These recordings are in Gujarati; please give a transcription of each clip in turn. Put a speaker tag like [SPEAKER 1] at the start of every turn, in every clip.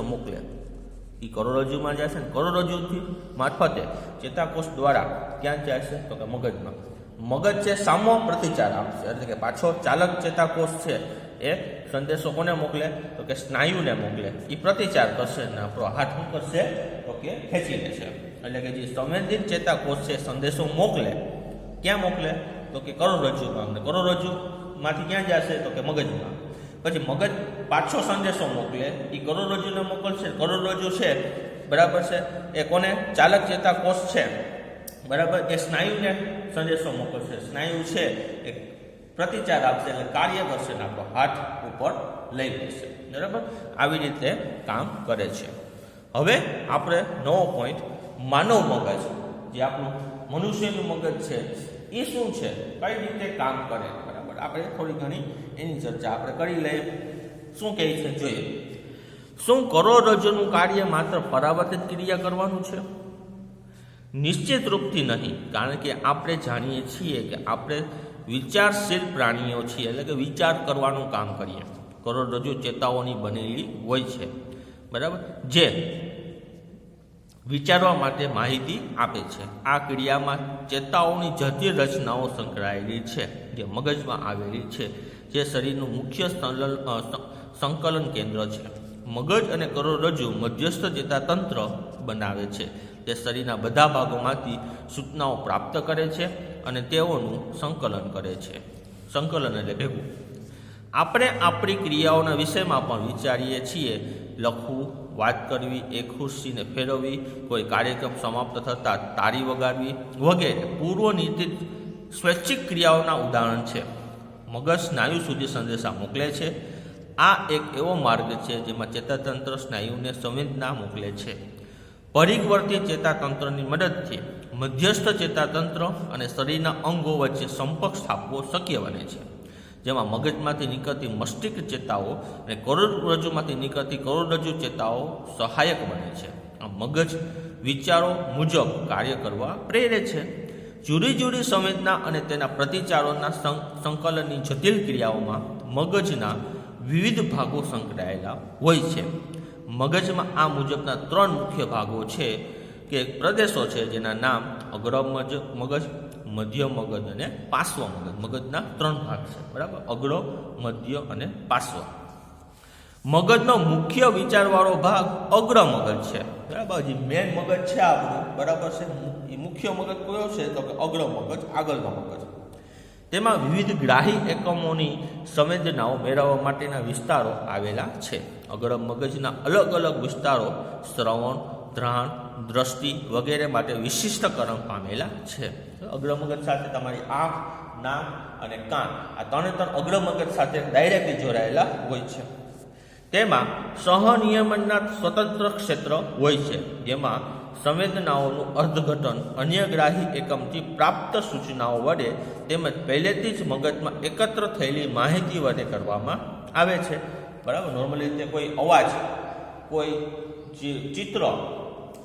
[SPEAKER 1] મોકલે એ કરોડરજ્જુમાં જશે ને કરોડરજ્જુથી મારફતે ચેતાકોષ દ્વારા ક્યાં જશે તો કે મગજમાં. મગજ છે સામો પ્રતિચાર આપશે, એટલે કે પાછો ચાલક ચેતાકોષ છે એ સંદેશો કોને મોકલે તો કે સ્નાયુને મોકલે. એ પ્રતિચાર કરશે ને આપણો હાથ શું કરશે તો કે ખેંચી લેશે. એટલે કે જે સંવેદિત ચેતાકોષ છે સંદેશો મોકલે, ક્યાં મોકલે તો કે કરોડરજ્જુમાં. કરોડરજ્જુમાંથી ક્યાં જશે તો કે મગજમાં. પછી મગજ પાછો સંદેશો મોકલે, એ કરોડરજ્જુને મોકલશે. કરોડરજ્જુ છે બરાબર છે એ કોને ચાલક ચેતાકોષ છે બરાબર એ સ્નાયુને સંદેશો મોકલશે. સ્નાયુ છે એ પ્રતિચાર આપશે એટલે કાર્ય કરશે ને આપણો હાથ ઉપર લઈ લેશે. બરાબર આવી રીતે કામ કરે છે. હવે આપણે નવો પોઈન્ટ માનવ મગજ, જે આપણું મનુષ્યનું મગજ છે એ શું છે, કઈ રીતે કામ કરે. બરાબર આપણે થોડી ઘણી એની ચર્ચા આપણે કરી લઈએ. શું કહે છે જોઈએ. શું કરોડરજ્જુનું કાર્ય માત્ર પરાવર્તિત ક્રિયા કરવાનું છે? નિશ્ચિત રૂપથી નહીં, કારણ કે આપણે જાણીએ છીએ કે આપણે વિચારશીલ પ્રાણીઓ છીએ, એટલે કે વિચાર કરવાનું કામ કરીએ. કરોડરજ્જુ ચેતાઓની બનેલી હોય છે બરાબર, જે વિચારવા માટે માહિતી આપે છે. આ ક્રિયામાં ચેતાઓની જટિલ રચનાઓ સંકળાયેલી છે, જે મગજમાં આવેલી છે, જે શરીરનું મુખ્ય સંકલન કેન્દ્ર છે. મગજ અને કરોડરજ્જુ મધ્યસ્થ ચેતાતંત્ર બનાવે છે, તે શરીરના બધા ભાગોમાંથી સૂચનાઓ પ્રાપ્ત કરે છે અને તેઓનું સંકલન કરે છે. સંકલન એટલે ભેગું. આપણે આપણી ક્રિયાઓના વિષયમાં પણ વિચારીએ છીએ. લખવું, વાત કરવી, એક ખુરશીને ફેરવવી, કોઈ કાર્યક્રમ સમાપ્ત થતાં તાળી વગાડવી વગેરે પૂર્વ નિર્ધારિત સ્વૈચ્છિક ક્રિયાઓના ઉદાહરણ છે. મગજ સ્નાયુ સુધી સંદેશા મોકલે છે. આ એક એવો માર્ગ છે જેમાં ચેતાતંત્ર સ્નાયુને સંવેદના મોકલે છે. પરિવર્તી ચેતાતંત્રની મદદથી મધ્યસ્થ ચેતાતંત્ર અને શરીરના અંગો વચ્ચે સંપર્ક સ્થાપવો શક્ય બને છે, જેમાં મગજમાંથી નીકળતી મસ્તિષ્ક ચેતાઓ અને કરોડરજ્જુમાંથી નીકળતી કરોડરજ્જુ ચેતાઓ સહાયક બને છે. આ મગજ વિચારો મુજબ કાર્ય કરવા પ્રેરે છે. જુદી જુદી સંવેદના અને તેના પ્રતિચારોના સંકલનની જટિલ ક્રિયાઓમાં મગજના વિવિધ ભાગો સંકળાયેલા હોય છે. મગજમાં આ મુજબના 3 મુખ્ય ભાગો છે કે પ્રદેશો છે, જેના નામ અગ્ર મગજ, મધ્ય મગજ અને પાર્શ્વ મગજ. મગજના 3 ભાગ છે બરાબર, અગ્ર, મધ્ય અને પાર્શ્વ. મગજનો મુખ્ય વિચારવાળો ભાગ અગ્ર મગજ છે બરાબર, જે મેન મગજ છે આપણું બરાબર છે. એ મુખ્ય મગજ કયો છે તો કે અગ્ર મગજ, આગળનો મગજ. તેમાં વિવિધ ગ્રાહી એકમોની સંવેદનાઓ મેળવવા માટેના વિસ્તારો આવેલા છે. અગ્ર મગજના અલગ અલગ વિસ્તારો શ્રવણ, ધ્રાણ, દ્રષ્ટિ વગેરે માટે વિશિષ્ટકરણ પામેલા છે. અગ્ર મગજ સાથે તમારી આંખ, નાક અને કાન, આ 3 અગ્ર મગજ સાથે ડાયરેક્ટલી જોડાયેલા હોય છે. તેમાં સહનિયમનના સ્વતંત્ર ક્ષેત્ર હોય છે, જેમાં સંવેદનાઓનું અર્થઘટન અન્ય ગ્રાહી એકમથી પ્રાપ્ત સૂચનાઓ વડે તેમજ પહેલેથી જ મગજમાં એકત્ર થયેલી માહિતી વડે કરવામાં આવે છે બરાબર. નોર્મલી રીતે કોઈ અવાજ, કોઈ ચિત્ર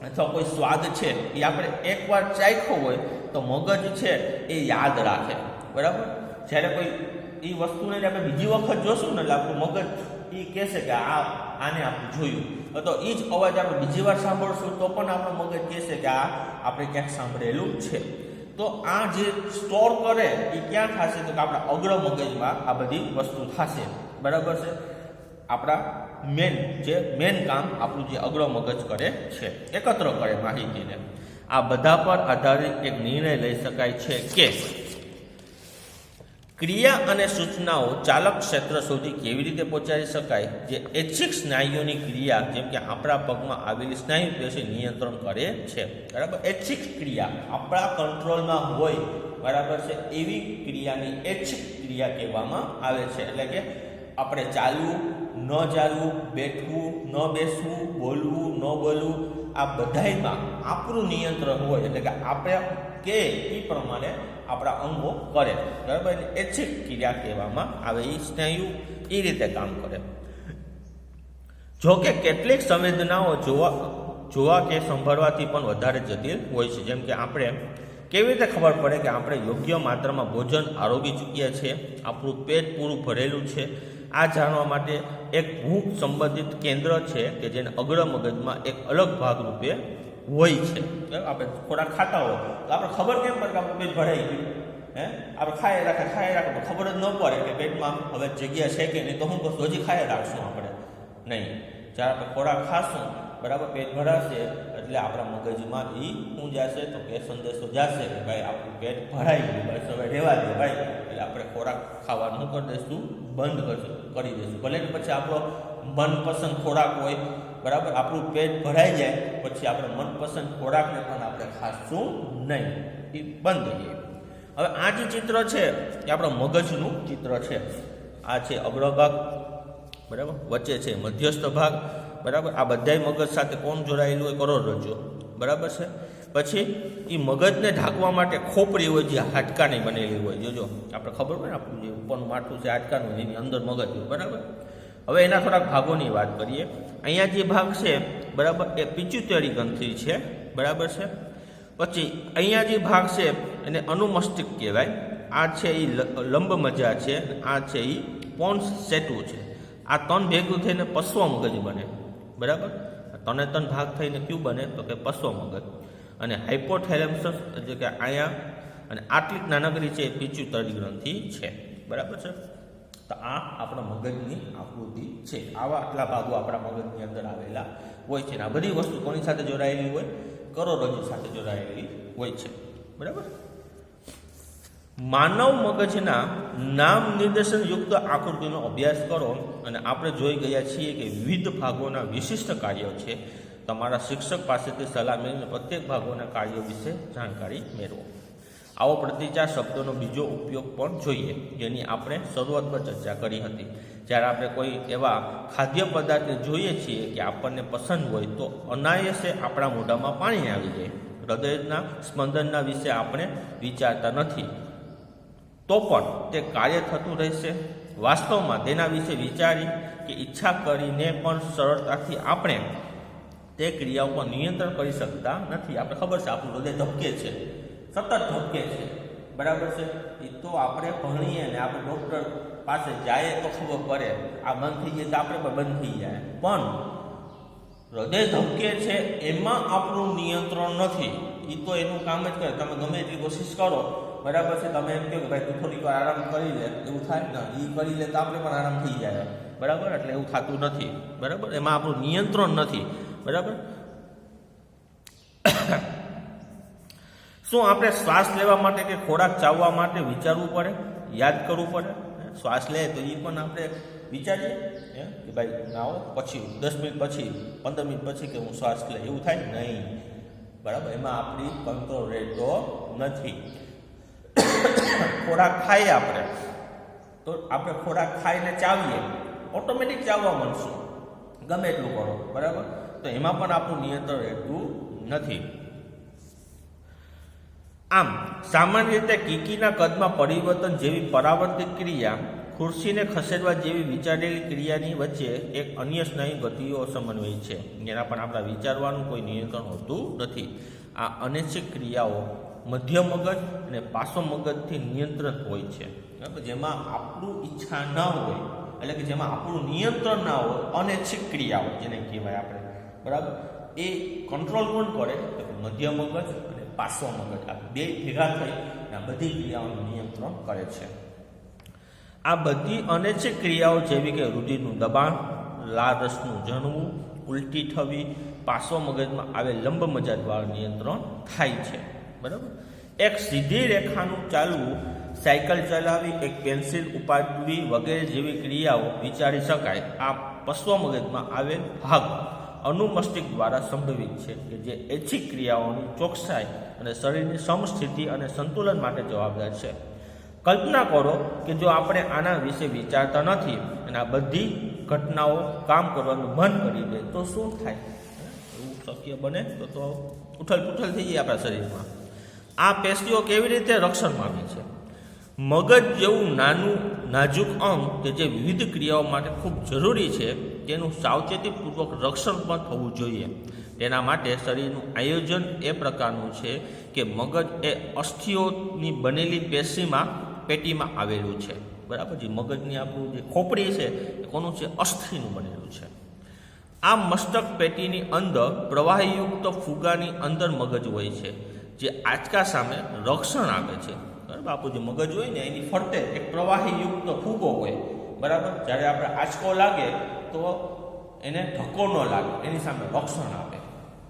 [SPEAKER 1] અથવા કોઈ સ્વાદ છે એ આપણે એકવાર ચાખ્યો હોય તો મગજ છે એ યાદ રાખે બરાબર. જ્યારે કોઈ એ વસ્તુને આપણે બીજી વખત જોશું ને એટલે આપણું મગજ એ કહેશે કે આને આપણે જોયું, તો એ જ અવાજ આપણે બીજી વાર સાંભળશું તો પણ આપણું મગજ કહેશે કે આ આપણે ક્યાંક સાંભળેલું છે. તો આ જે સ્ટોર કરે એ ક્યાં થશે તો કે આપણા અગ્ર મગજમાં આ બધી વસ્તુ થશે બરાબર છે. આપણા મેન કામ આપણું જે અગ્ર મગજ કરે છે, એકત્ર કરે માહિતીને. આ બધા પર આધારિત એક નિર્ણય લઈ શકાય છે કે ક્રિયા અને સૂચનાઓ ચાલક ક્ષેત્ર સુધી કેવી રીતે પહોંચાડી શકાય, જે ઐચ્છિક સ્નાયુની ક્રિયા જેમ કે આપણા પગમાં આવેલી સ્નાયુ પેશી નિયંત્રણ કરે છે બરાબર. ઐચ્છિક ક્રિયા આપણા કંટ્રોલમાં હોય બરાબર છે, એવી ક્રિયાની ઐચ્છિક ક્રિયા કહેવામાં આવે છે. એટલે કે આપણે ચાલવું, ન ચાલવું, બેઠવું, ન બેસવું, બોલવું, ન બોલવું, આ બધાયમાં આપણું નિયંત્રણ હોય. એટલે કે આપણે કે એ પ્રમાણે આપણા અંગો કરે બરાબર. ઐચ્છિક ક્રિયા કહેવામાં આવે. એ સ્નાયુ એ રીતે કામ કરે. જો કે કેટલીક સંવેદનાઓ જોવા કે સંભાળવાથી પણ વધારે જટિલ હોય છે. જેમ કે આપણે કેવી રીતે ખબર પડે કે આપણે યોગ્ય માત્રામાં ભોજન આરોગી ચૂક્યા છે, આપણું પેટ પૂરું ભરેલું છે, આ જાણવા માટે એક ભૂખ સંબંધિત કેન્દ્ર છે કે જેને અગ્ર મગજમાં એક અલગ ભાગ રૂપે હોય છે. આપણે ખોરાક ખાતા હોય તો આપણે ખબર કેમ પડે કે આપણું પેટ ભરાઈ ગયું? આપણે ખાઈ રાખે તો ખબર જ ન પડે કે પેટમાં હવે જગ્યા છે કે નહીં, તો હું બસ હજી ખાઈ રાખશું આપણે નહીં. જ્યારે આપણે ખોરાક ખાશું બરાબર, પેટ ભરાશે એટલે આપણા મગજમાં એ શું જશે તો કે સંદેશો જશે કે ભાઈ આપણું પેટ ભરાઈ ગયું, બસ હવે રહેવા દે ભાઈ. એટલે આપણે ખોરાક ખાવાનું કરી દઈશું, બંધ કરી દઈશું. ભલે ને પછી આપણો મનપસંદ ખોરાક હોય બરાબર, આપણું પેટ ભરાઈ જાય પછી આપણે મનપસંદ ખોરાકને પણ આપણે ખાશું નહીં, એ બંધ થઈ જાય. હવે આ જે ચિત્ર છે એ આપણા મગજનું ચિત્ર છે. આ છે અગ્રભાગ બરાબર, વચ્ચે છે મધ્યસ્થ ભાગ બરાબર. આ બધાય મગજ સાથે કોણ જોડાયેલું હોય? કરોડરજ્જુ બરાબર છે. પછી એ મગજને ઢાંકવા માટે ખોપરી હોય જે હાડકાની બનેલી હોય. જોજો આપણે ખબર હોય ને આપણું જે ઉપરનું માથું છે હાડકાનું, એની અંદર મગજ હોય બરાબર. હવે એના થોડાક ભાગોની વાત કરીએ. અહીંયા જે ભાગ છે બરાબર એ પિચ્યુટરી ગ્રંથિ છે બરાબર છે. પછી અહીંયા જે ભાગ છે એને અનુમસ્તિષ્ક કહેવાય. આ છે એ લંબ મજા છે, આ છે એ પોન્સ સેટુ છે. આ ત્રણ ભેગું થઈને પશ્વ મગજ બને બરાબર. ત્રણ ભાગ થઈને કયું બને તો કે પશ્વ મગજ. અને હાઇપોથેલેમસ એટલે કે અહીંયા અને આટલી નાનકડી છે એ પિચ્યુટરી ગ્રંથિ છે બરાબર છે. તો આ આપણા મગજની આકૃતિ છે. આવા આટલા ભાગો આપણા મગજની અંદર આવેલા હોય છે. આ બધી વસ્તુ કોની સાથે જોડાયેલી હોય? કરોડરજ્જુ સાથે જોડાયેલી હોય છે બરાબર. માનવ મગજના નામ નિર્દેશન યુક્ત આકૃતિનો અભ્યાસ કરો અને આપણે જોઈ ગયા છીએ કે વિવિધ ભાગોના વિશિષ્ટ કાર્યો છે. તમારા શિક્ષક પાસેથી સલાહ મેળવીને પ્રત્યેક ભાગોના કાર્યો વિશે જાણકારી મેળવો. આવો પ્રતિચાર શબ્દોનો બીજો ઉપયોગ પણ જોઈએ, જેની આપણે શરૂઆતમાં ચર્ચા કરી હતી. જ્યારે આપણે કોઈ એવા ખાદ્ય પદાર્થને જોઈએ છીએ કે આપણને પસંદ હોય તો અનાયાસે આપણા મોઢામાં પાણી આવી જાય. હૃદયના સ્પંદનના વિશે આપણે વિચારતા નથી તો પણ તે કાર્ય થતું રહેશે. વાસ્તવમાં તેના વિશે વિચારી કે ઈચ્છા કરીને પણ સરળતાથી આપણે તે ક્રિયાઓ પર નિયંત્રણ કરી શકતા નથી. આપણે ખબર છે આપણું હૃદય ધબકે છે, સતત ધબકે છે બરાબર છે. એ તો આપણે ભણીએ ને આપણે ડૉક્ટર પાસે જાય તો ખબર પડે, આ બંધ થઈ જાય તો આપણે પણ બંધ થઈ જાય. પણ હૃદય ધબકે છે એમાં આપણું નિયંત્રણ નથી. એ તો એનું કામ જ કરે. તમે ગમે એટલી કોશિશ કરો બરાબર છે, તમે એમ કહો કે ભાઈ તું થોડીક વાર આરામ કરી લે, એવું થાય ને? એ કરી લે તો આપણે પણ આરામ થઈ જાય બરાબર. એટલે એવું થતું નથી બરાબર. એમાં આપણું નિયંત્રણ નથી બરાબર. શું આપણે શ્વાસ લેવા માટે કે ખોરાક ચાવવા માટે વિચારવું પડે, યાદ કરવું પડે? શ્વાસ લે તો એ પણ આપણે વિચારીએ કે ભાઈ નાઓ પછી 10 મિનિટ પછી 15 મિનિટ પછી કે હું શ્વાસ લે, એવું થાય નહીં બરાબર. એમાં આપણી કંટ્રોલ રહેતો નથી. ખોરાક ખાઈએ આપણે તો આપણે ખોરાક ખાઈને ચાવીએ, ઓટોમેટિક ચાવવા મળશું ગમે એટલું કરો બરાબર. તો એમાં પણ આપણું નિયંત્રણ રહેતું નથી. આમ સામાન્ય રીતે કીકીના કદમાં પરિવર્તન જેવી પરાવર્તિત ક્રિયા, ખુરશીને ખસેડવા જેવી વિચારેલી ક્રિયાની વચ્ચે એક અન્ય સ્નાયુ ગતિઓ સમન્વય છે, જેના પણ આપણા વિચારવાનું કોઈ નિયંત્રણ હોતું નથી. આ અનૈચ્છિક ક્રિયાઓ મધ્ય મગજ અને પાર્શ્વ મગજથી નિયંત્રિત હોય છે બરાબર. જેમાં આપણું ઈચ્છા ન હોય એટલે કે જેમાં આપણું નિયંત્રણ ના હોય, અનૈચ્છિક ક્રિયાઓ જેને કહેવાય આપણે બરાબર. એ કંટ્રોલ કોણ કરે તો મધ્ય મગજ અને પાર્શ્વ મગજ. આ બે ભેગા થઈ આ બધી ક્રિયાઓનું નિયંત્રણ કરે છે. આ બધી અનૈચ્છિક ક્રિયાઓ જેવી કે રુધિરનું દબાણ, લાળ રસનું જણવું, ઉલટી થવી, પાર્શ્વ મગજમાં આવેલ લંબ મજા દ્વારા નિયંત્રણ થાય છે બરાબર. એક સીધી રેખાનું ચાલવું, સાયકલ ચલાવવી, એક પેન્સિલ ઉપાડવી વગેરે જેવી ક્રિયાઓ વિચારી શકાય. આ પશ્વ મગજમાં આવેલ ભાગ અનુમસ્તિષ્ક દ્વારા સંભવિત છે કે જે ઐચ્છિક ક્રિયાઓની ચોકસાઈ અને શરીરની સમસ્થિતિ અને સંતુલન માટે જવાબદાર છે. કલ્પના કરો કે જો આપણે આના વિશે વિચારતા નથી અને આ બધી ઘટનાઓ કામ કરવાનું બંધ કરી દે તો શું થાય? એવું શક્ય બને તો ઉથલ પુથલ થઈ જાય આપણા શરીરમાં. આ પેશીઓ કેવી રીતે રક્ષણ પામે છે? મગજ જેવું નાનું નાજુક અંગ કે જે વિવિધ ક્રિયાઓ માટે ખૂબ જરૂરી છે તેનું સાવચેતીપૂર્વક રક્ષણ પણ થવું જોઈએ. તેના માટે શરીરનું આયોજન એ પ્રકારનું છે કે મગજ એ અસ્થિઓની બનેલી પેટીમાં આવેલું છે બરાબર. જે મગજની આપણું જે ખોપરી છે એ કોનું છે? અસ્થિનું બનેલું છે. આ મસ્તક પેટીની અંદર પ્રવાહીયુક્ત ફુગાની અંદર મગજ હોય છે, જે આંચકા સામે રક્ષણ આપે છે. બરાબર. આપણું જે મગજ હોય ને એની ફરતે એક પ્રવાહીયુક્ત ફુગો હોય. બરાબર. જ્યારે આપણે આંચકો લાગે તો એને ધક્કો ન લાગે, એની સામે રક્ષણ આપે.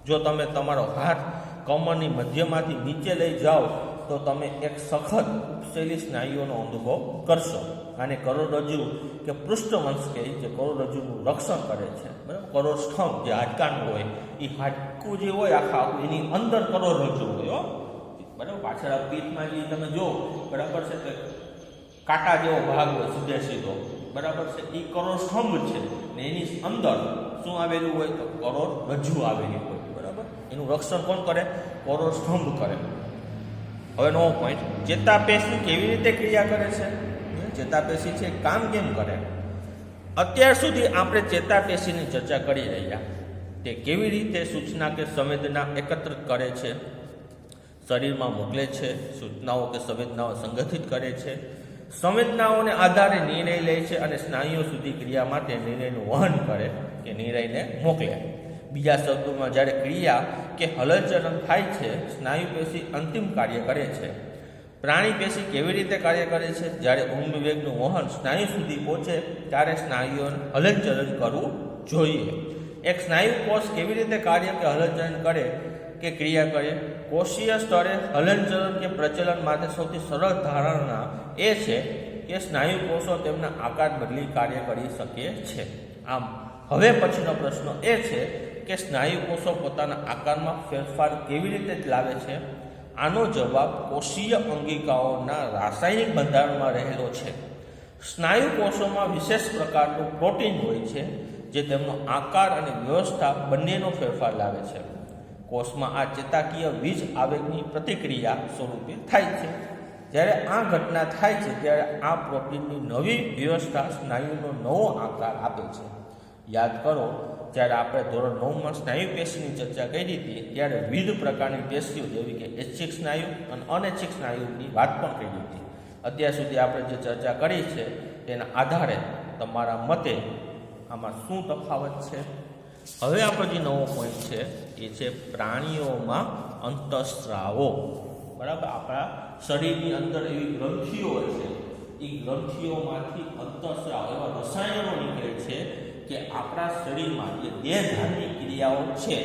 [SPEAKER 1] જો તમે તમારો હાથ કમરની મધ્યમાંથી નીચે લઈ જાઓ તો તમે એક સખત ઉપશેલી સ્નાયુઓનો અનુભવ કરશો. આને કરોડરજ્જુ કે પૃષ્ઠવંશ કહે, જે કરોડરજ્જુનું રક્ષણ કરે છે. બરાબર. કરોડસ્તંભ જે હાડકાનું હોય એ હાડકું જે હોય આખા એની અંદર કરોડરજ્જુ હોય. બરાબર. પાછળ પીઠમાં જે તમે જો, બરાબર છે, કે કાંટા જેવો ભાગ હોય સીધે સીધો, બરાબર છે, એ કરોડસ્તંભ છે ને એની અંદર શું આવેલું હોય? તો કરોડરજ્જુ આવેલી હોય. બરાબર. એનું રક્ષણ કોણ કરે? કરોડસ્તંભ કરે. હવે નવો પોઈન્ટ, ચેતાપેશી કેવી રીતે ક્રિયા કરે છે? ચેતાપેશી છે કામ કેમ કરે? અત્યાર સુધી આપણે ચેતાપેશીની ચર્ચા કરી રહ્યા. તે કેવી રીતે સૂચના કે સંવેદના એકત્રિત કરે છે, શરીરમાં મોકલે છે, સૂચનાઓ કે સંવેદનાઓ સંગઠિત કરે છે, સંવેદનાઓને આધારે નિર્ણય લે છે અને સ્નાયુઓ સુધી ક્રિયા માટે નિર્ણયનું વહન કરે કે નિર્ણયને મોકલે. બીજા શબ્દોમાં, જ્યારે ક્રિયા કે હલનચલન થાય છે, સ્નાયુ પેશી અંતિમ કાર્ય કરે છે. પ્રાણી પેશી કેવી રીતે કાર્ય કરે છે? જ્યારે ઊંઘ વેગનું વહન સ્નાયુ સુધી પહોંચે ત્યારે સ્નાયુઓને હલનચલન કરવું જોઈએ. એક સ્નાયુ કોષ કેવી રીતે કાર્ય કે હલનચલન કરે કે ક્રિયા કરે? કોષીય સ્તરે હલનચલન કે પ્રચલન માટે સૌથી સરળ ધારણા એ છે કે સ્નાયુ કોષો તેમના આકાર બદલી કાર્ય કરી શકે છે. આમ હવે પછીનો પ્રશ્ન એ છે કે સ્નાયુ કોષો પોતાના આકારમાં ફેરફાર કેવી રીતે લાવે છે? આનો જવાબ કોષીય અંગિકાઓના રાસાયણિક બંધારણમાં રહેલો છે. સ્નાયુ કોષોમાં વિશેષ પ્રકારનું પ્રોટીન હોય છે જે તેમનો આકાર અને વ્યવસ્થા બંનેનો ફેરફાર લાવે છે. કોષમાં આ ચેતાકીય વીજ આવેગની પ્રતિક્રિયા સ્વરૂપે થાય છે. જ્યારે આ ઘટના થાય છે ત્યારે આ પ્રોટીનની નવી વ્યવસ્થા સ્નાયુનો નવો આકાર આપે છે. યાદ કરો, જ્યારે આપણે ધોરણ 9માં સ્નાયુ પેશીની ચર્ચા કરી હતી ત્યારે વિવિધ પ્રકારની પેશીઓ જેવી કે ઐચ્છિક સ્નાયુ અને અનૈચ્છિક સ્નાયુની વાત પણ કરી હતી. અત્યાર સુધી આપણે જે ચર્ચા કરી છે તેના આધારે તમારા મતે આમાં શું તફાવત છે? હવે આપણો જે નવો પોઈન્ટ છે એ છે પ્રાણીઓમાં અંતઃસ્રાવો. બરાબર. આપણા શરીરની અંદર એવી ગ્રંથિઓ છે, એ ગ્રંથિઓમાંથી અંતઃસ્રાવ એવા રસાયણો નીકળે છે કે આપણા શરીરમાં જે દેહધાર્મિક ક્રિયાઓ છે,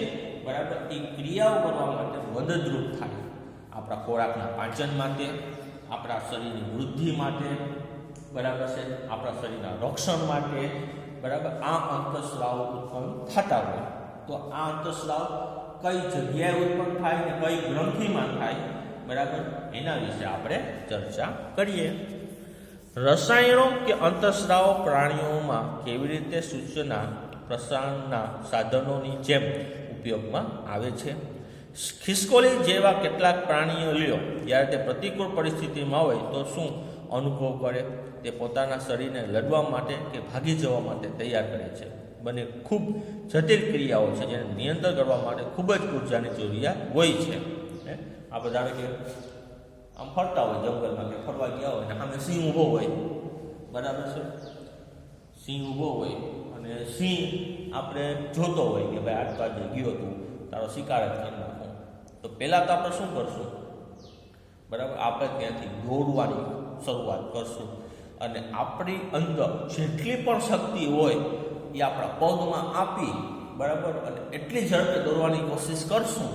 [SPEAKER 1] બરાબર, એ ક્રિયાઓ કરવા માટે મદદરૂપ થાય. આપણા ખોરાકના પાચન માટે, આપણા શરીરની વૃદ્ધિ માટે, બરાબર છે, આપણા શરીરના રક્ષણ માટે, બરાબર, આ અંતઃસ્રાવો ઉત્પન્ન થતા હોય. તો આ અંતઃસ્રાવ કઈ જગ્યાએ ઉત્પન્ન થાય ને કઈ ગ્રંથિમાં થાય, બરાબર, એના વિશે આપણે ચર્ચા કરીએ. રસાયણો કે અંતઃસ્રાવો પ્રાણીઓમાં કેવી રીતે સૂચના પ્રસારણના સાધનોની જેમ ઉપયોગમાં આવે છે? ખિસકોલી જેવા કેટલાક પ્રાણીઓ લ્યો, જ્યારે તે પ્રતિકૂળ પરિસ્થિતિમાં હોય તો શું અનુભવ કરે? તે પોતાના શરીરને લડવા માટે કે ભાગી જવા માટે તૈયાર કરે છે. બંને ખૂબ જટિલ ક્રિયાઓ છે જેને નિયંત્રણ કરવા માટે ખૂબ જ ઉર્જાની જરૂરિયાત હોય છે. આ બધા કે આમ ફરતા હોય જંગલમાં કે ફરવા ગયા હોય ને સામે સિંહ ઊભો હોય, બરાબર છે, સિંહ ઊભો હોય અને સિંહ આપણે જોતો હોય કે ભાઈ આટલા જે ગયો તું તારો શિકાર જ કરી નાખો. તો પહેલાં તો આપણે શું કરશું? બરાબર, આપણે ત્યાંથી દોડવાની શરૂઆત કરશું અને આપણી અંદર જેટલી પણ શક્તિ હોય એ આપણા પગમાં આપી, બરાબર, અને એટલી ઝડપે દોડવાની કોશિશ કરશું.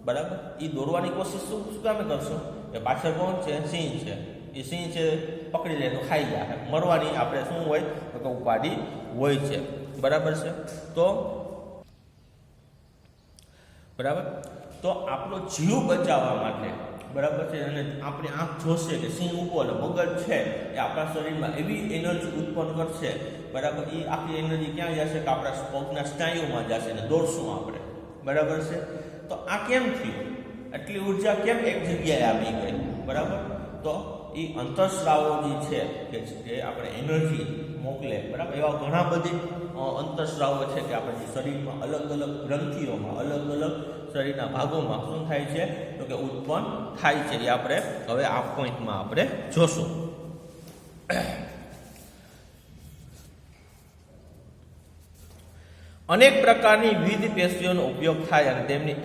[SPEAKER 1] બરાબર. એ દોડવાની કોશિશ શું કામે કરશું? કે પાછળ કોણ છે? સિંહ છે. એ સિંહ છે પકડી લે તો ખાઈ જાય. મરવાની આપણે શું હોય તો ઉપાડી હોય છે. બરાબર છે. તો બરાબર, તો આપણો જીવ બચાવવા માટે, બરાબર છે, અને આપણી આંખ જોશે કે સિંહ ઊભો એટલે મગજ છે એ આપણા શરીરમાં એવી એનર્જી ઉત્પન્ન કરશે, બરાબર, એ આખી એનર્જી ક્યાં જશે કે આપણા પગના સ્નાયુમાં જશે ને દોડશું આપણે. બરાબર છે. તો આ કેમ થયું? એટલી ઉર્જા કેમ એક જગ્યાએ આવી ગઈ? બરાબર. તો એ અંતઃસ્રાવો જે છે કે આપણે એનર્જી મોકલે, બરાબર, એવા ઘણા બધી અંતઃસ્રાવો છે કે આપણે શરીરમાં અલગ અલગ ગ્રંથિઓમાં, અલગ અલગ શરીરના ભાગોમાં શું થાય છે તો કે ઉત્પન્ન થાય છે. એ આપણે હવે આ પોઈન્ટમાં આપણે જોશું. અનેક પ્રકારની વિવિધ પેશીઓનો ઉપયોગ થાય અને તેમની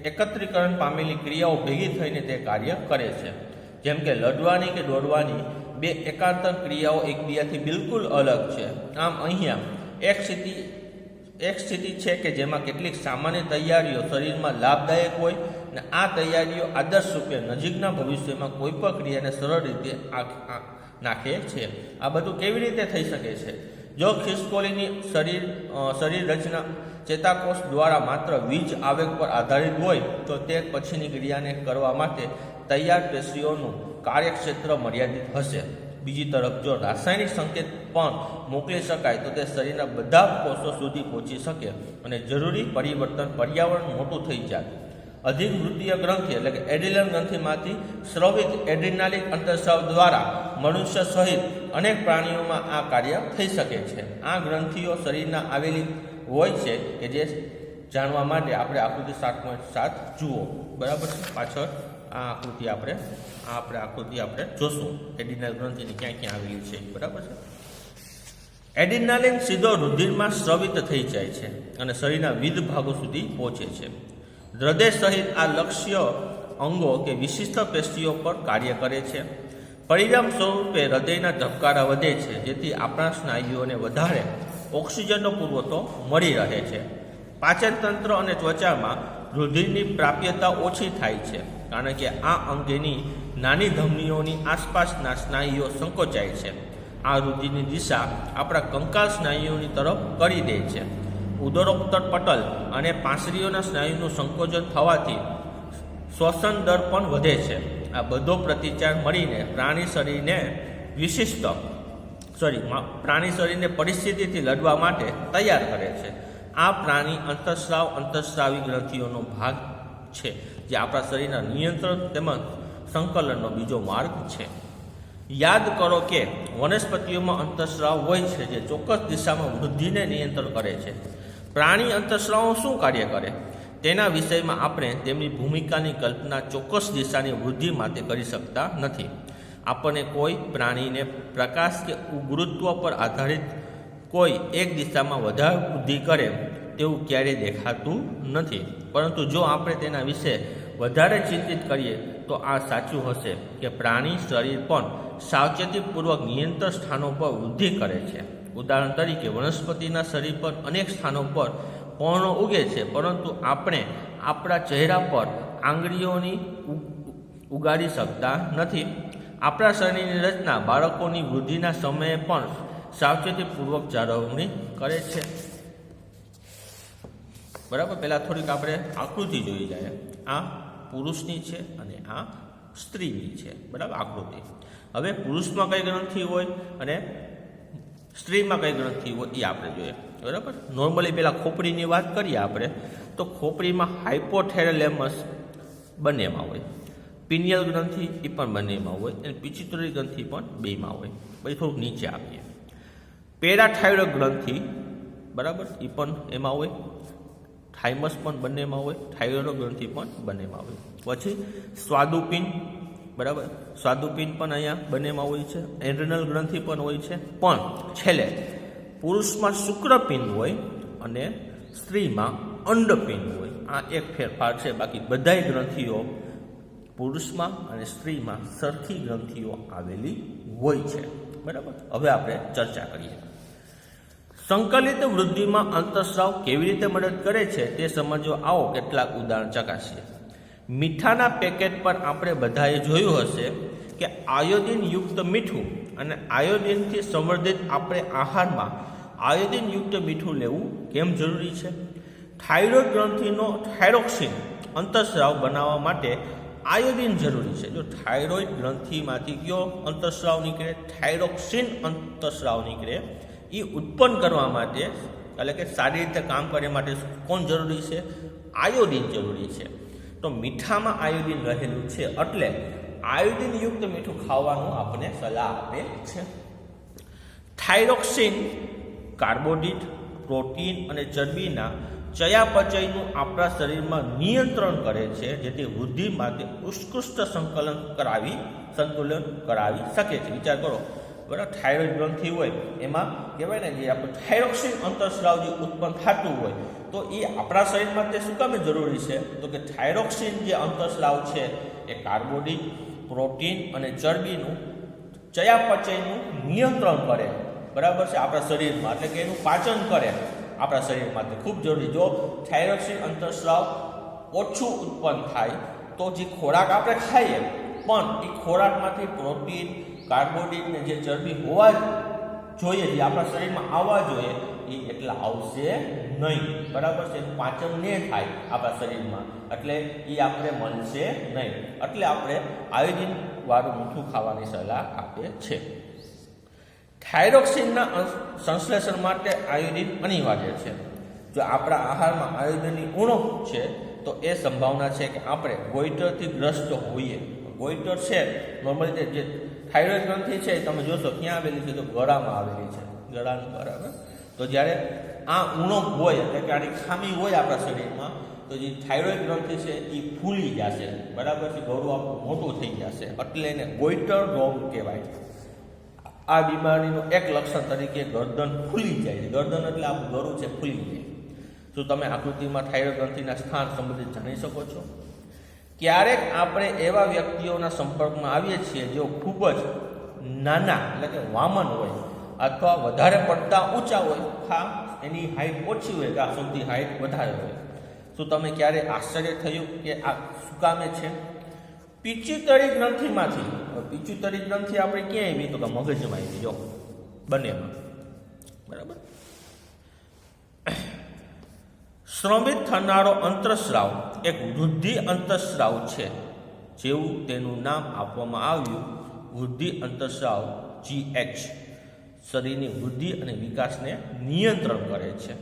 [SPEAKER 1] એકત્રીકરણ પામેલી ક્રિયાઓ ભેગી થઈને તે કાર્ય કરે છે. જેમ કે લડવાની કે દોડવાની બે એકાંતર ક્રિયાઓ એકબીજાથી બિલકુલ અલગ છે. આમ અહીંયા એક સ્થિતિ છે કે જેમાં કેટલીક સામાન્ય તૈયારીઓ શરીરમાં લાભદાયક હોય અને આ તૈયારીઓ આદર્શ રૂપે નજીકના ભવિષ્યમાં કોઈ પણ ક્રિયાને સરળ રીતે નાખે છે. આ બધું કેવી રીતે થઈ શકે છે? જો ખિસકોલીની શરીર રચના ચેતાકોષ દ્વારા માત્ર વીજ આવેગ પર આધારિત હોય તો તે પછીની ક્રિયાને કરવા માટે તૈયાર પેશીઓનું કાર્યક્ષેત્ર મર્યાદિત હશે. બીજી તરફ જો રાસાયણિક સંકેત પણ મોકલી શકાય તો તે શરીરના બધા કોષો સુધી પહોંચી શકે અને જરૂરી પરિવર્તન પર્યાવરણ મોટું થઈ જાય. અધિવૃત્તીય ગ્રંથિ એટલે કે એડ્રિનલ ગ્રંથિમાંથી સ્રવિત એડ્રિનાલિક અંતઃસ્રાવ દ્વારા મનુષ્ય સહિત અનેક પ્રાણીઓમાં આ કાર્ય થઈ શકે છે. આ ગ્રંથિઓ શરીરના આવેલી હોય છે કે જે જાણવા માટે આપણે આકૃતિ 7.7 જુઓ. બરાબર છે. પાછળ આ આકૃતિ આપણે જોશું એડ્રિનલ ગ્રંથિની ક્યાં ક્યાં આવેલી છે. બરાબર છે. એડ્રિનાલિન સીધો રુધિરમાં સ્રવિત થઈ જાય છે અને શરીરના વિવિધ ભાગો સુધી પહોંચે છે. હૃદય સહિત આ લક્ષ્ય અંગો કે વિશિષ્ટ પેશીઓ પર કાર્ય કરે છે. પરિણામ સ્વરૂપે હૃદયના ધબકારા વધે છે, જેથી આપણા સ્નાયુઓને વધારે ઓક્સિજનનો પુરવઠો મળી રહે છે. પાચન તંત્ર અને ત્વચામાં રુધિરની પ્રાપ્યતા ઓછી થાય છે, કારણ કે આ અંગેની નાની ધમનીઓની આસપાસના સ્નાયુઓ સંકોચાય છે. આ રુધિરની દિશા આપણા કંકાલ સ્નાયુઓની તરફ કરી દે છે. ઉદરોત્તર પટલ અને પાંસળીઓના સ્નાયુનું સંકોચન થવાથી શ્વસન દર પણ વધે છે. આ બધો પ્રતિચાર મળીને પ્રાણી શરીરને પરિસ્થિતિથી લડવા માટે તૈયાર કરે છે. આ પ્રાણી અંતઃસ્રાવી ગ્રંથિઓનો ભાગ છે, જે આપણા શરીરના નિયંત્રણ તેમજ સંકલનનો બીજો માર્ગ છે. યાદ કરો કે વનસ્પતિઓમાં અંતઃસ્રાવ હોય છે, જે ચોક્કસ દિશામાં વૃદ્ધિને નિયંત્રણ કરે છે. પ્રાણી અંતઃસ્રાવો શું કાર્ય કરે તેના વિષયમાં આપણે તેમની ભૂમિકાની કલ્પના ચોક્કસ દિશાની વૃદ્ધિ માટે કરી શકતા નથી. આપણને કોઈ પ્રાણીને પ્રકાશ કે ગુરુત્વ પર આધારિત કોઈ એક દિશામાં વધારે વૃદ્ધિ કરે તેવું ક્યારેય દેખાતું નથી. પરંતુ જો આપણે તેના વિશે વધારે ચિંતિત કરીએ તો આ સાચું હશે કે પ્રાણી શરીર પણ સાવચેતીપૂર્વક નિયંત્રણ સ્થાનો પર વૃદ્ધિ કરે છે. ઉદાહરણ તરીકે વનસ્પતિના શરીર પર અનેક સ્થાનો પર પર્ણો ઉગે છે, પરંતુ આપણે આપણા ચહેરા પર આંગળીઓની ઉગાડી શકતા નથી. આપણા શરીરની રચના બાળકોની વૃદ્ધિના સમયે પણ સાવચેતીપૂર્વક જાળવણી કરે છે. બરાબર. પહેલાં થોડીક આપણે આકૃતિ જોઈ જાય. આ પુરુષની છે અને આ સ્ત્રીની છે. બરાબર. આકૃતિ. હવે પુરુષમાં કઈ ગ્રંથિ હોય અને સ્ત્રીમાં કઈ ગ્રંથિ હોય એ આપણે જોઈએ. બરાબર. નોર્મલી પહેલાં ખોપડીની વાત કરીએ આપણે, તો ખોપડીમાં હાઇપોથેલેમસ બંનેમાં હોય, પિનિયલ ગ્રંથિ એ પણ બંનેમાં હોય અને પિચ્યુટરી ગ્રંથિ પણ બેમાં હોય. પછી થોડુંક નીચે આપીએ. પેરાથાઇરોઇડ ગ્રંથિ, બરાબર, એ પણ એમાં હોય. થાઇમસ પણ બંનેમાં હોય, થાઇરોઇડ ગ્રંથિ પણ બંનેમાં હોય. પછી સ્વાદુપિંડ, બરાબર, સ્વાદુપિંડ પણ અહીંયા બંનેમાં હોય છે. એડ્રિનલ ગ્રંથિ પણ હોય છે. પણ છેલ્લે પુરુષમાં શુક્રપિંડ હોય અને સ્ત્રીમાં અંડપિંડ હોય. આ એક ફેરફાર છે. બાકી બધાય ગ્રંથિઓ પુરુષમાં અને સ્ત્રીમાં સરખી ગ્રંથિઓ આવેલી હોય છે. બરાબર. હવે આપણે ચર્ચા કરીએ. સંકલિત વૃદ્ધિમાં અંતઃસ્રાવ કેવી રીતે મદદ કરે છે તે સમજવા આવો કેટલાક ઉદાહરણ ચકાસીએ. મીઠાના પેકેટ પર આપણે બધાએ જોયું હશે કે આયોડિનયુક્ત મીઠું અને આયોડિનથી સંવર્ધિત આપણે આહારમાં આયોડિનયુક્ત મીઠું લેવું કેમ જરૂરી છે? થાઇરોઇડ ગ્રંથિનો થાઇરોક્સિન અંતઃસ્રાવ બનાવવા માટે આયોડિન જરૂરી છે. જો થાઇરોઇડ ગ્રંથિમાંથી કયો અંતઃસ્રાવ નીકળે? થાઇરોક્સિન અંતઃસ્રાવ નીકળે. એ ઉત્પન્ન કરવા માટે, એટલે કે સારી રીતે કામ કરવા માટે કોણ જરૂરી છે? આયોડિન જરૂરી છે. તો મીઠામાં આયોડિન રહેલું છે, એટલે આયોડિનયુક્ત મીઠું ખાવાનું આપણને સલાહ આપે છે. થાઇરોક્સિન કાર્બોદિત, પ્રોટીન અને ચરબીના ચયાપચયનું આપણા શરીરમાં નિયંત્રણ કરે છે, જેથી વૃદ્ધિ માટે ઉત્કૃષ્ટ સંતુલન કરાવી શકે છે. વિચાર કરો, બરાબર, થાઇરોઇડ ગ્રંથિ હોય એમાં કહેવાય ને જે આપણે થાઇરોક્સિન અંતઃસ્રાવ જે ઉત્પન્ન થતું હોય, તો એ આપણા શરીરમાં તે શું કામે જરૂરી છે? તો કે થાઇરોક્સિન જે અંતઃસ્રાવ છે એ કાર્બોદિત, પ્રોટીન અને ચરબીનું ચયાપચયનું નિયંત્રણ કરે, બરાબર છે, આપણા શરીરમાં, એટલે કે એનું પાચન કરે આપણા શરીરમાં, તે ખૂબ જરૂરી. જો થાઇરોક્સિન અંતઃસ્રાવ ઓછું ઉત્પન્ન થાય તો જે ખોરાક આપણે ખાઈએ પણ એ ખોરાકમાંથી પ્રોટીન, કાર્બોદિત ને જે ચરબી હોવા જોઈએ, જે આપણા શરીરમાં આવવા જોઈએ, એ એટલા આવશે નહીં, બરાબર છે, પાચન નહીં થાય આપણા શરીરમાં, એટલે એ આપણે મળશે નહીં. એટલે આપણે આયોડિન વાળું મીઠું ખાવાની સલાહ આપે છે. થાઇરોક્સિનના સંશ્લેષણ માટે આયોડિન અનિવાર્ય છે. જો આપણા આહારમાં આયોડિનની ઉણપ છે તો એ સંભાવના છે કે આપણે ગોઈટરથી ગ્રસ્ત હોઈએ. ગોઈટર છે નોર્મલી જે થાઇરોઇડ ગ્રંથિ છે તમે જોશો ક્યાં આવેલી છે? તો ગળામાં આવેલી છે, ગળાની બરાબર. તો જ્યારે આ ઉણપ હોય, એટલે કે આની ખામી હોય આપણા શરીરમાં, તો જે થાઇરોઇડ ગ્રંથિ છે એ ફૂલી જશે, બરાબર છે, ગળું આપણું મોટું થઈ જશે, એટલે એને ગોઈટર રોગ કહેવાય. આ બીમારીનું એક લક્ષણ તરીકે ગરદન ફૂલી જાય. ગરદન એટલે આપણું ગળું છે ફૂલી જાય. શું તમે આકૃતિમાં થાઇરોઇડ ગ્રંથિના સ્થાન સંબંધિત જાણી શકો છો? ક્યારેક આપણે એવા વ્યક્તિઓના સંપર્કમાં આવીએ છીએ જેઓ ખૂબ જ નાના, એટલે કે વામન હોય, અથવા વધારે પડતા ઊંચા હોય, હા એની હાઇટ ઓછી હોય, આ સૌથી હાઇટ વધારે હોય. શું તમે ક્યારે આશ્ચર્ય થયું કે આ શું કામે છે? પિચ્યુટરી ગ્રંથિમાંથી. પિચ્યુટરી ગ્રંથિ આપણે ક્યાં આવી? તો કે મગજમાં આવી, જો બંનેમાં, બરાબર. સ્રવિત થનારો અંતઃસ્રાવ એક વૃદ્ધિ અંતઃસ્રાવ છે, જેવું તેનું નામ આપવામાં આવ્યું, વૃદ્ધિ અંતઃસ્રાવ GH શરીરની વૃદ્ધિ અને વિકાસને નિયંત્રણ કરે છે.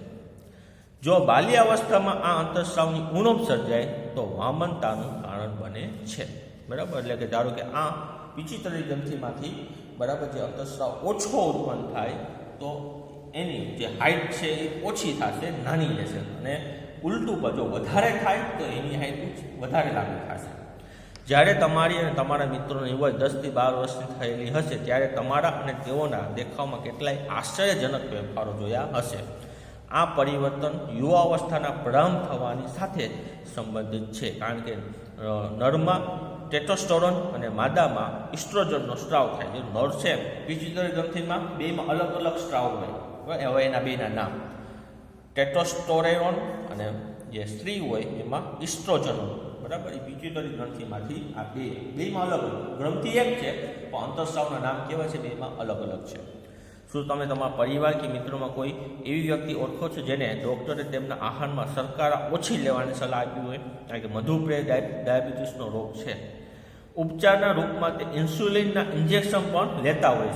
[SPEAKER 1] જો બાલ્યાવસ્થામાં આ અંતઃસ્રાવની ઉણપ સર્જાય તો વામનતાનું કારણ બને છે, બરાબર. એટલે કે ધારો કે આ પિચ્યુટરી ગ્રંથિમાંથી, બરાબર, જે અંતઃસ્રાવ ઓછો ઉત્પન્ન થાય તો એની જે હાઇટ છે એ ઓછી થશે, નાની રહેશે, અને ઉલટું પર જો વધારે થાય તો એની હાઇટ વધારે લાંબી થશે. જ્યારે તમારી અને તમારા મિત્રોની વય 10 થી 12 વર્ષની થયેલી હશે ત્યારે તમારા અને તેઓના દેખાવમાં કેટલાય આશ્ચર્યજનક ફેરફારો જોયા હશે. આ પરિવર્તન યુવાવસ્થાના પ્રારંભ થવાની સાથે સંબંધિત છે, કારણ કે નરમાં ટેસ્ટોસ્ટેરોન અને માદામાં ઇસ્ટ્રોજનનો સ્ત્રાવ થાય. જે નર છે પિચ્યુટરી ગ્રંથિમાં બેમાં અલગ અલગ સ્ત્રાવ હોય, હવે એના બેના નામ ટેસ્ટોસ્ટેરોન, અને જે સ્ત્રી હોય એમાં ઇસ્ટ્રોજન, બરાબર. એ પિચ્યુટરી ગ્રંથિમાંથી આ બેમાં અલગ અલગ, ગ્રંથિ એક છે પણ અંતઃસ્રાવના નામ કેવા છે બેમાં અલગ અલગ છે. શું તમે તમારા પરિવાર કે મિત્રોમાં કોઈ એવી વ્યક્તિ ઓળખો છો જેને ડૉક્ટરે તેમના આહારમાં શર્કરા ઓછી લેવાની સલાહ આપી હોય? કારણ કે મધુપ્રેહ ડાયાબિટીસનો રોગ છે. ઉપચારના રૂપમાં તે ઇન્સ્યુલિનના ઇન્જેક્શન પણ લેતા હોય